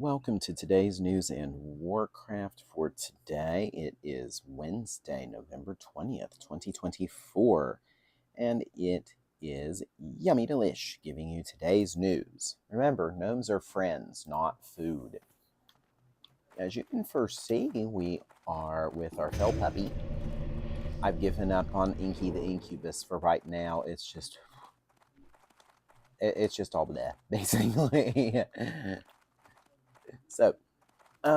Welcome to today's news and Warcraft for today. It is Wednesday, November 20th, 2024, and it is Yummydelish giving you today's news. Remember, gnomes are friends, not food. As you can first see, we are with our fell puppy. I've given up on Inky the Incubus for right now. It's just all bleh, basically. So, I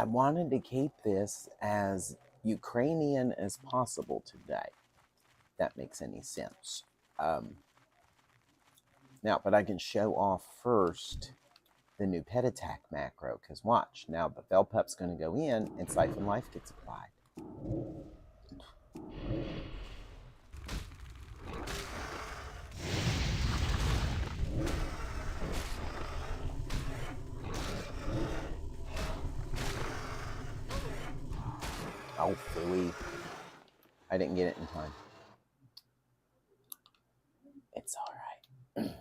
wanted to keep this as Ukrainian as possible today. If that makes any sense. Now, but I can show off first the new pet attack macro, because watch, now the Velpup's going to go in and Siphon Life gets applied. Oh, phooey. I didn't get it in time. It's alright.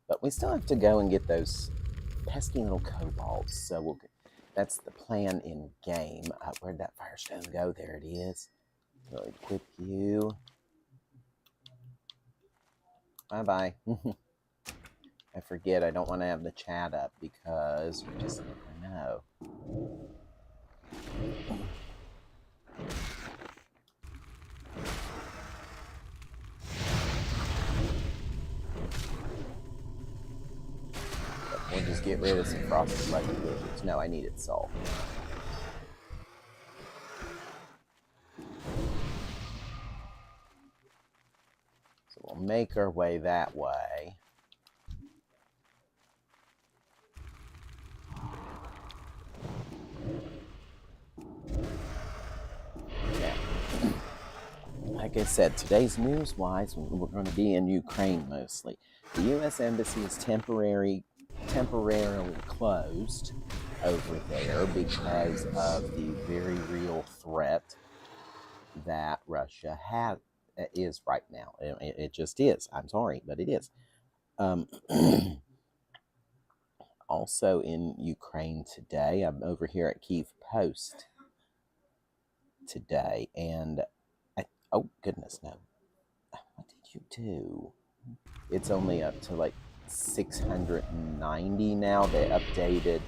But we still have to go and get those pesky little kobolds, so that's the plan in game. Where'd that firestone go? There it is. We'll equip you. Bye-bye. I forget, I don't want to have the chat up because you just never know. We'll just get rid of some frosted lucky wizards. No, I needed salt. So we'll make our way that way. Like I said, today's news-wise, we're going to be in Ukraine mostly. The U.S. Embassy is temporarily closed over there because of the very real threat that Russia is right now. It just is. I'm sorry, but it is. Also in Ukraine today, I'm over here at Kyiv Post today, and oh goodness, no. What did you do? It's only up to like 690 now. They updated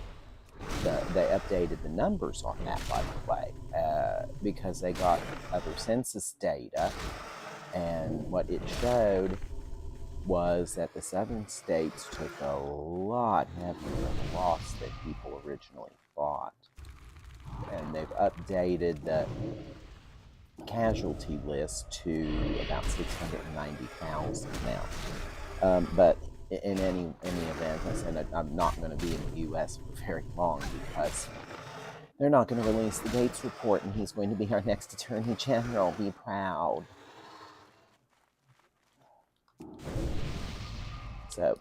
the numbers on that, by the way, because they got other census data, and what it showed was that the southern states took a lot heavier loss than people originally thought, and they've updated the casualty list to about 690,000 now. But in any event, I said I'm not going to be in the U.S. for very long because they're not going to release the Gates report, and he's going to be our next Attorney General. Be proud. So,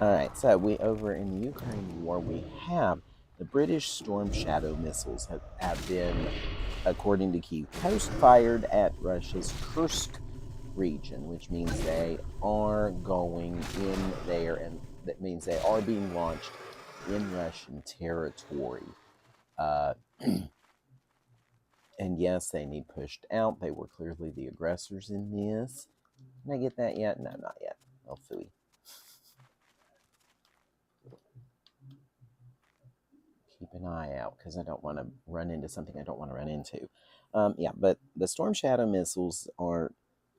alright, so we over in the Ukraine war, we have the British Storm Shadow missiles have been, according to Kyiv Post, fired at Russia's Kursk region, which means they are going in there, and that means they are being launched in Russian territory. And yes, they need pushed out. They were clearly the aggressors in this. Can I get that yet? No, not yet. Oh, phooey. Keep an eye out because I don't want to run into something I don't want to run into. Yeah, but the Storm Shadow missiles are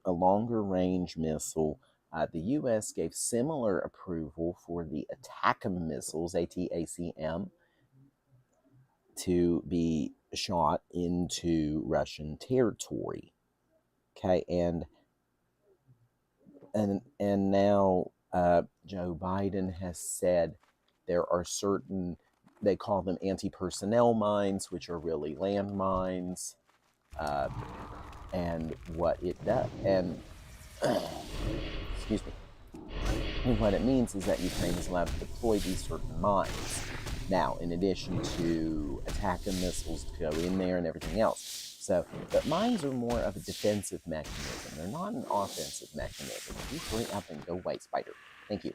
a longer range missile. The U.S. gave similar approval for the ATACM missiles, ATACM, to be shot into Russian territory. Okay, and now Joe Biden has said there are certain, they call them anti-personnel mines, which are really landmines, and what it does, and excuse me, and what it means is that Ukraine is allowed to deploy these certain mines. Now, in addition to attacking missiles to go in there and everything else. So, but mines are more of a defensive mechanism. They're not an offensive mechanism. You hurry up and go away, spider. Thank you.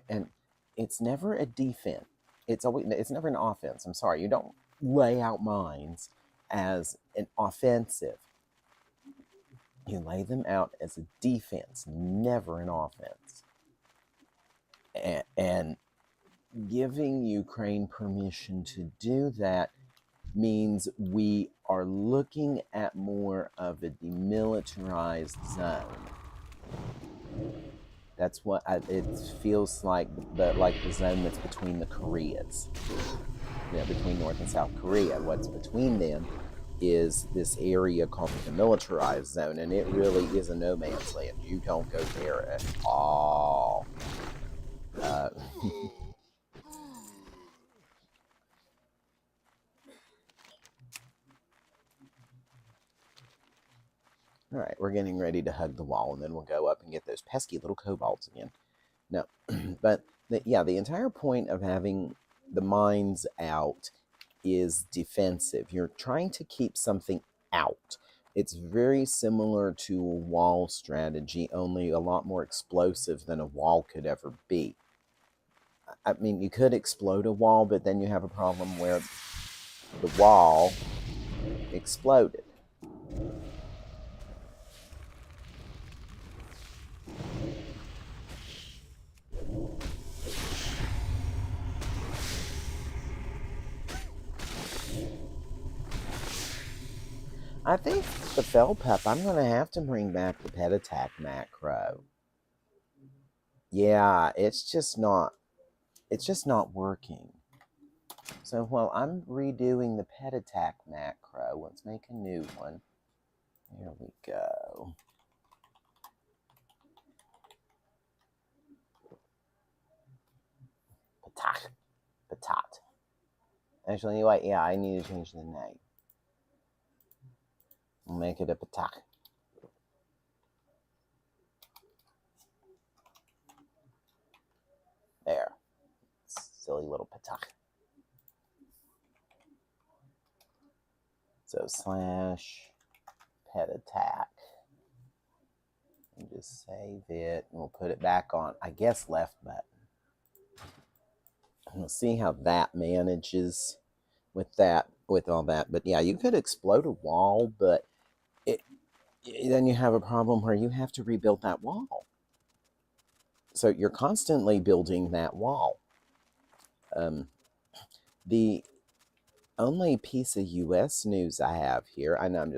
And it's never a defense. it's never an offense. I'm sorry, you don't lay out mines as an offensive. You lay them out as a defense, never an offense. And giving Ukraine permission to do that means we are looking at more of a demilitarized zone. That's what it feels like, the zone that's between the Koreas, between North and South Korea. What's between them is this area called the demilitarized zone, and it really is a no man's land. You don't go there at all. All right, we're getting ready to hug the wall, and then we'll go up and get those pesky little kobolds again. No, but the entire point of having the mines out is defensive. You're trying to keep something out. It's very similar to a wall strategy, only a lot more explosive than a wall could ever be. I mean, you could explode a wall, but then you have a problem where the wall exploded. I think the Fell Pup, I'm going to have to bring back the pet attack macro. Yeah, it's just not working. So while I'm redoing the pet attack macro, let's make a new one. Here we go. Patat. Actually, anyway, yeah, I need to change the name. We'll make it a patak. There. Silly little patak. So / pet attack. And just save it. And we'll put it back on, I guess, left button. And we'll see how that manages with all that. But yeah, you could explode a wall, but then you have a problem where you have to rebuild that wall. So you're constantly building that wall. The only piece of U.S. news I have here, I know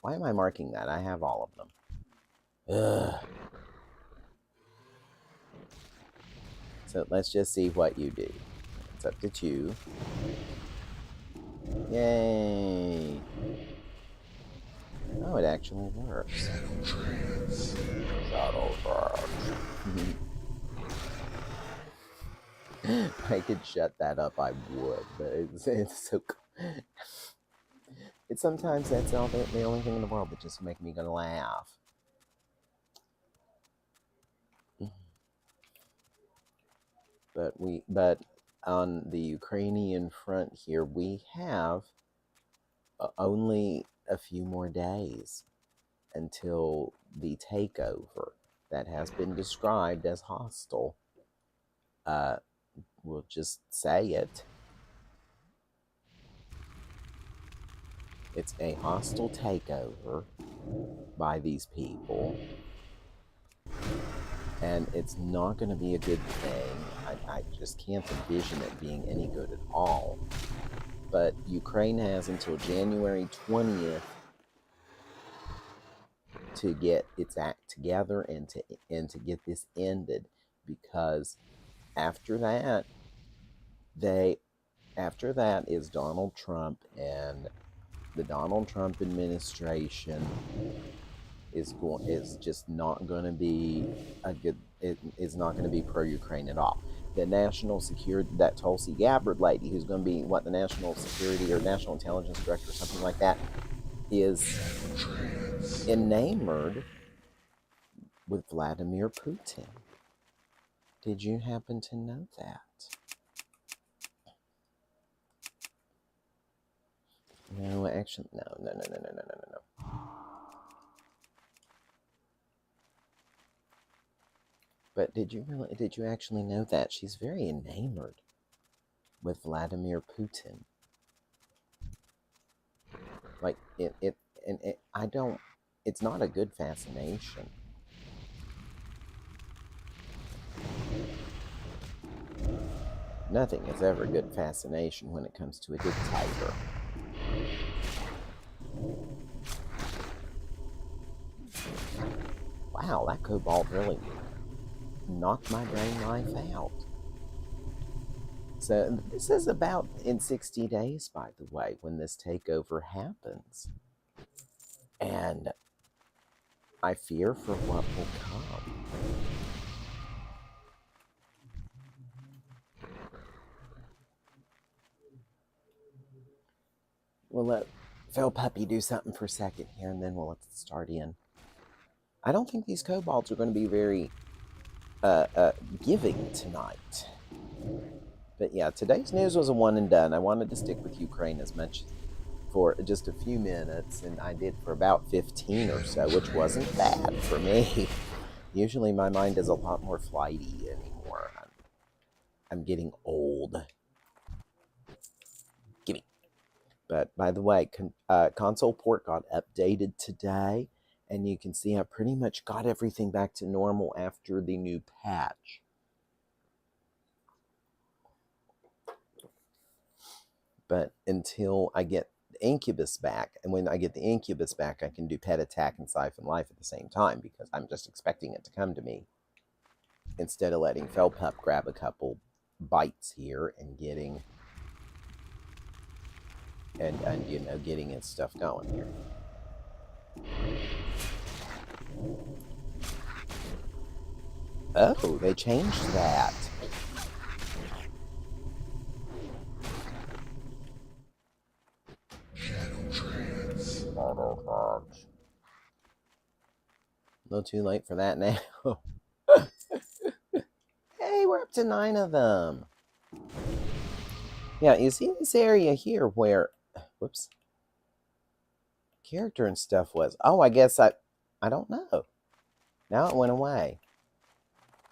why am I marking that? I have all of them. Ugh. So let's just see what you do. It's up to 2. Yay. Oh, it actually works. Shuttle trans. If I could shut that up, I would, but it's so cool. It's sometimes that's all the only thing in the world that just make me gonna laugh. But on the Ukrainian front here, we have only a few more days until the takeover that has been described as hostile. We'll just say it. It's a hostile takeover by these people. And it's not going to be a good thing. I just can't envision it being any good at all. But Ukraine has until January 20th to get its act together and to get this ended, because after that is Donald Trump, and the Donald Trump administration is just not going to be it is not going to be pro-Ukraine at all. The national security, that Tulsi Gabbard lady, who's going to be the national security or national intelligence director or something like that, is enamored with Vladimir Putin. Did you happen to know that? No, actually, no. But did you actually know that? She's very enamored. with Vladimir Putin. Like, I don't, it's not a good fascination. Nothing is ever a good fascination when it comes to a dictator. Wow, that kobold really knocked my brain life out. So this is about in 60 days, by the way, when this takeover happens. And I fear for what will come. We'll let Phil Puppy do something for a second here, and then we'll let it start in. I don't think these kobolds are going to be very giving tonight. But yeah, today's news was a one and done. I wanted to stick with Ukraine as much for just a few minutes, and I did for about 15 or so, which wasn't bad for me. Usually my mind is a lot more flighty anymore. I'm getting old. Gimme. But by the way, console port got updated today, and you can see I pretty much got everything back to normal after the new patch. But until I get the Incubus back, and when I get the Incubus back, I can do Pet Attack and Siphon Life at the same time, because I'm just expecting it to come to me, instead of letting Felpup grab a couple bites here and getting, and you know, getting his stuff going here. Oh, they changed that. A little too late for that now. Hey, we're up to 9 of them. Yeah, you see this area here where, whoops, character and stuff was. Oh, I guess I don't know. Now it went away.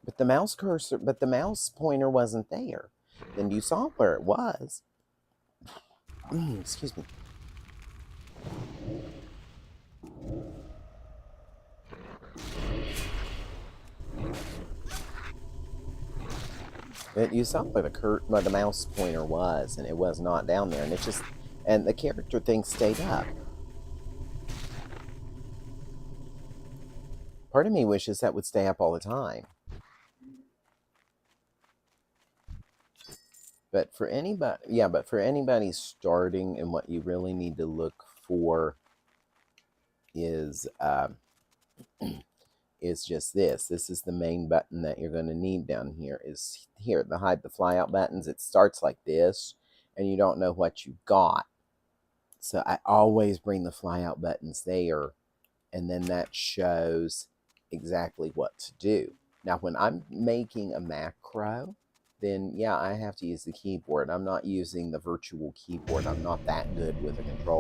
But the mouse cursor, but the mouse pointer wasn't there. Then you saw where it was. Excuse me. But you saw where the mouse pointer was, and it was not down there, and it just, and the character thing stayed up. Part of me wishes that would stay up all the time. But for anybody, yeah, but for anybody starting, and what you really need to look for is is just this. This is the main button that you're going to need down here. Is here, the hide the flyout buttons. It starts like this, and you don't know what you got. So I always bring the flyout buttons there, and then that shows exactly what to do. Now, when I'm making a macro, then yeah, I have to use the keyboard. I'm not using the virtual keyboard. I'm not that good with a controller.